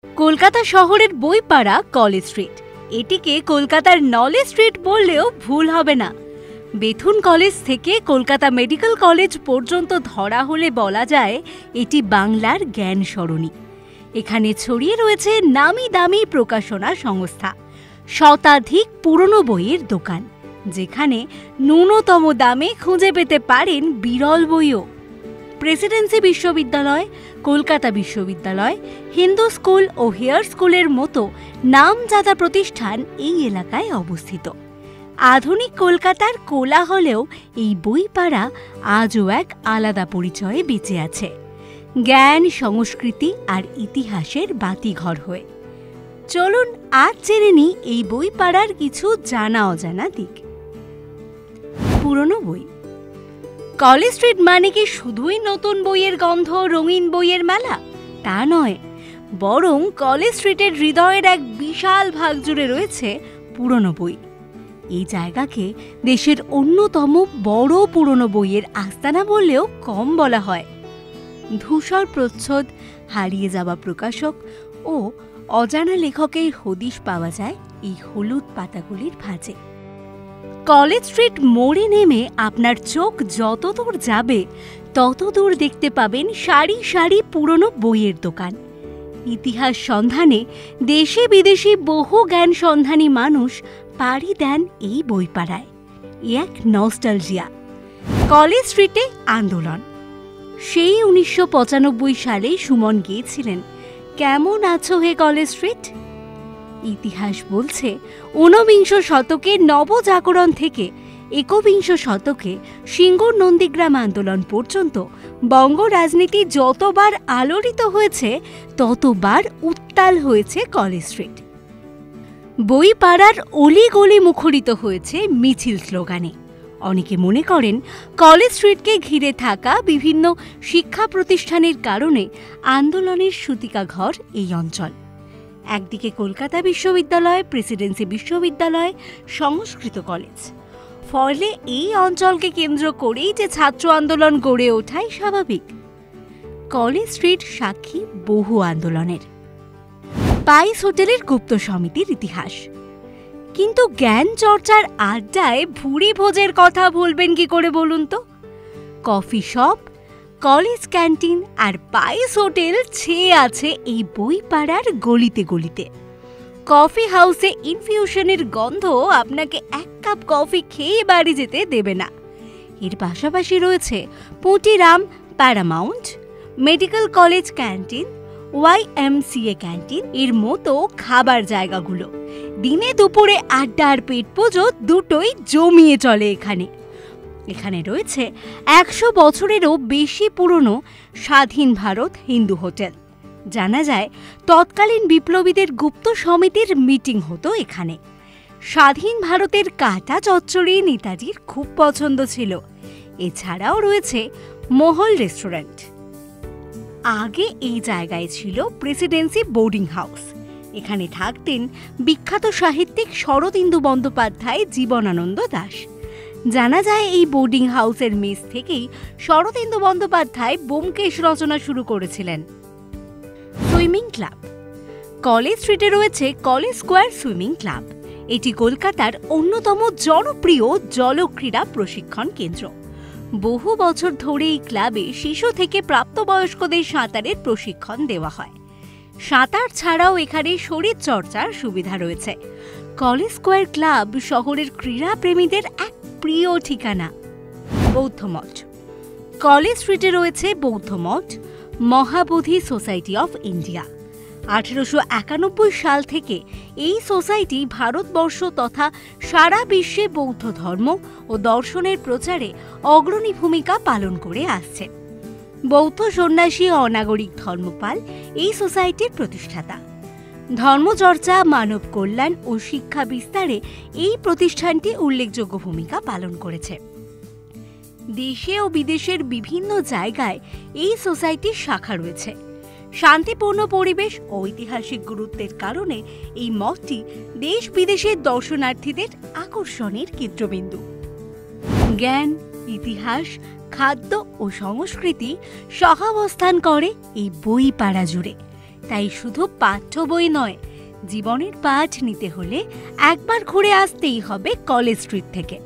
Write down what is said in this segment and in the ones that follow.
কলকাতা শহরের বইপাড়া college street. এটিকে কলকাতার নলেজ স্ট্রিট বললেও ভুল হবে না। বেথুন কলেজ থেকে কলকাতা মেডিকেল কলেজ পর্যন্ত ধরা হলে বলা যায় এটি বাংলার জ্ঞান সরণি। এখানে ছড়িয়ে রয়েছে নামি দামি প্রকাশনা সংস্থা, শতাধিক পুরনো বইয়ের দোকান, যেখানে ন্যূনতম দামে খুঁজে পেতে পারেন বিরল বইও। প্রেসিডেন্সি বিশ্ববিদ্যালয়, কলকাতা বিশ্ববিদ্যালয়, হিন্দু স্কুল ও হেয়ার স্কুলের মতো নামজাদা প্রতিষ্ঠান এই এলাকায় অবস্থিত। আধুনিক কলকাতার কোলাহলেও এই বইপাড়া আজও এক আলাদা পরিচয়ে বেঁচে আছে, জ্ঞান, সংস্কৃতি আর ইতিহাসের বাতিঘর হয়ে। চলুন আজ জেনে নিই এই বইপাড়ার কিছু জানা অজানা দিক। পুরনো বই। কলেজ স্ট্রিট মানে কি শুধুই নতুন বইয়ের গন্ধ, রঙিন বইয়ের মেলা? তা নয়, বরং কলেজ স্ট্রিটের হৃদয়ের এক বিশাল ভাগ জুড়ে রয়েছে পুরনো বই। এই জায়গাকে দেশের অন্যতম বড় পুরনো বইয়ের আস্তানা বললেও কম বলা হয়। ধূসর প্রচ্ছদ, হারিয়ে যাওয়া প্রকাশক ও অজানা লেখকের হদিশ পাওয়া যায় এই হলুদ পাতাগুলির ভাঁজে। কলেজ স্ট্রিট মোড়ে নেমে আপনার চোখ যত দূর যাবে তত দূর দেখতে পাবেন সারি সারি পুরনো বইয়ের দোকান। ইতিহাস সন্ধানে দেশে বিদেশি বহু জ্ঞান সন্ধানী মানুষ পাড়ি দেন এই বইপাড়ায়। এক নস্টালজিয়া। কলেজ স্ট্রিটে আন্দোলন। সেই 1995 সালে সুমন গেয়েছিলেন, কেমন আছো হে কলেজ স্ট্রিট? ইতিহাস বলছে ঊনবিংশ শতকে নবজাগরণ থেকে একবিংশ শতকে সিঙ্গুর নন্দীগ্রাম আন্দোলন পর্যন্ত বঙ্গ রাজনীতি যতবার আলোড়িত হয়েছে ততবার উত্তাল হয়েছে কলেজ স্ট্রিট। বইপাড়ার অলিগলি মুখরিত হয়েছে মিছিল স্লোগানে। অনেকে মনে করেন কলেজ স্ট্রিটকে ঘিরে থাকা বিভিন্ন শিক্ষা প্রতিষ্ঠানের কারণে আন্দোলনের সূতিকাঘর এই অঞ্চল। একদিকে কলকাতা বিশ্ববিদ্যালয়, প্রেসিডেন্সি বিশ্ববিদ্যালয়, সংস্কৃত কলেজ। ফলে এই অঞ্চলকে কেন্দ্র করেই যে ছাত্র আন্দোলন গড়ে ওঠাই স্বাভাবিক। কলেজ স্ট্রিট সাক্ষী বহু আন্দোলনের। পাইস হোটেলের গুপ্ত সমিতির ইতিহাস। কিন্তু জ্ঞান চর্চার আড্ডায় ভুরি ভোজের কথা ভুলবেন কি করে বলুন তো? কফি শপ, কলেজ ক্যান্টিন আর পাইস হোটেল ছেয়ে আছে এই বইপাড়ার গলিতে গলিতে। কফি হাউসে ইনফিউশনের গন্ধ আপনাকে এক কাপ কফি খেয়ে বাড়ি যেতে দেবে না। এর পাশাপাশি রয়েছে Putiram Paramount, medical college canteen, YMCA canteen এর মতো খাবার জায়গাগুলো। দিনে দুপুরে আড্ডা আর পেট পুজো দুটোই জমিয়ে চলে এখানে। এখানে রয়েছে 100 বছরেরও বেশি পুরনো স্বাধীন ভারত হিন্দু হোটেল। জানা যায় তৎকালীন বিপ্লবীদের গুপ্ত সমিতির মিটিং হতো এখানে। স্বাধীন ভারতের কাটা চচ্চড়ি নেতাজির খুব পছন্দ ছিল। এছাড়াও রয়েছে মহল রেস্টুরেন্ট। আগে এই জায়গায় ছিল প্রেসিডেন্সি বোর্ডিং হাউস। এখানে থাকতেন বিখ্যাত সাহিত্যিক শরদিন্দু বন্দ্যোপাধ্যায়, জীবনানন্দ দাশ। জানা যায় এই বোর্ডিং হাউসের মেস থেকেই শরদিন্দু বন্দ্যোপাধ্যায় ব্যোমকেশ রচনা শুরু করেছিলেন। Swimming club. কলেজ স্ট্রিটে রয়েছে কলেজ স্কোয়ার সুইমিং ক্লাব। এটি কলকাতার অন্যতম জনপ্রিয় জলক্রীড়া প্রশিক্ষণ কেন্দ্র। বহু বছর ধরে এই ক্লাবে শিশু থেকে প্রাপ্তবয়স্কদের সাঁতারের প্রশিক্ষণ দেওয়া হয়। সাঁতার ছাড়াও এখানে শরীর চর্চার সুবিধা রয়েছে। কলেজ স্কোয়ার ক্লাব শহরের ক্রীড়া প্রেমীদের এক প্রিয় ঠিকানা। বৌদ্ধ মঠ। কলেজ স্ট্রিটে রয়েছে বৌদ্ধ মঠ, মহাবোধি সোসাইটি অফ ইন্ডিয়া। 1891 সাল থেকে এই সোসাইটি ভারতবর্ষ তথা সারা বিশ্বে বৌদ্ধ ধর্ম ও দর্শনের প্রচারে অগ্রণী ভূমিকা পালন করে আসছে। বৌদ্ধ সন্ন্যাসী অনাগরিক ধর্মপাল এই সোসাইটির প্রতিষ্ঠাতা। ধর্মচর্চা, মানব কল্যাণ ও শিক্ষা বিস্তারে এই প্রতিষ্ঠানটি উল্লেখযোগ্য ভূমিকা পালন করেছে। দেশে ও বিদেশের বিভিন্ন জায়গায় এই সোসাইটির শাখা রয়েছে। শান্তিপূর্ণ পরিবেশ ও ঐতিহাসিক গুরুত্বের কারণে এই মঠটি দেশ বিদেশের দর্শনার্থীদের আকর্ষণের কেন্দ্রবিন্দু। জ্ঞান, ইতিহাস, খাদ্য ও সংস্কৃতি সহাবস্থান করে এই বইপাড়া জুড়ে। তাই শুধু পাঠ্য বই নয়, জীবনের পাঠ নিতে হলে একবার ঘুরে আসতেই হবে কলেজ স্ট্রিট থেকে।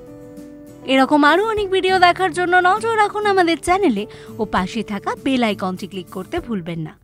এরকম আরও অনেক ভিডিও দেখার জন্য নজর রাখুন আমাদের চ্যানেলে ও পাশে থাকা বেল আইকনটি ক্লিক করতে ভুলবেন না।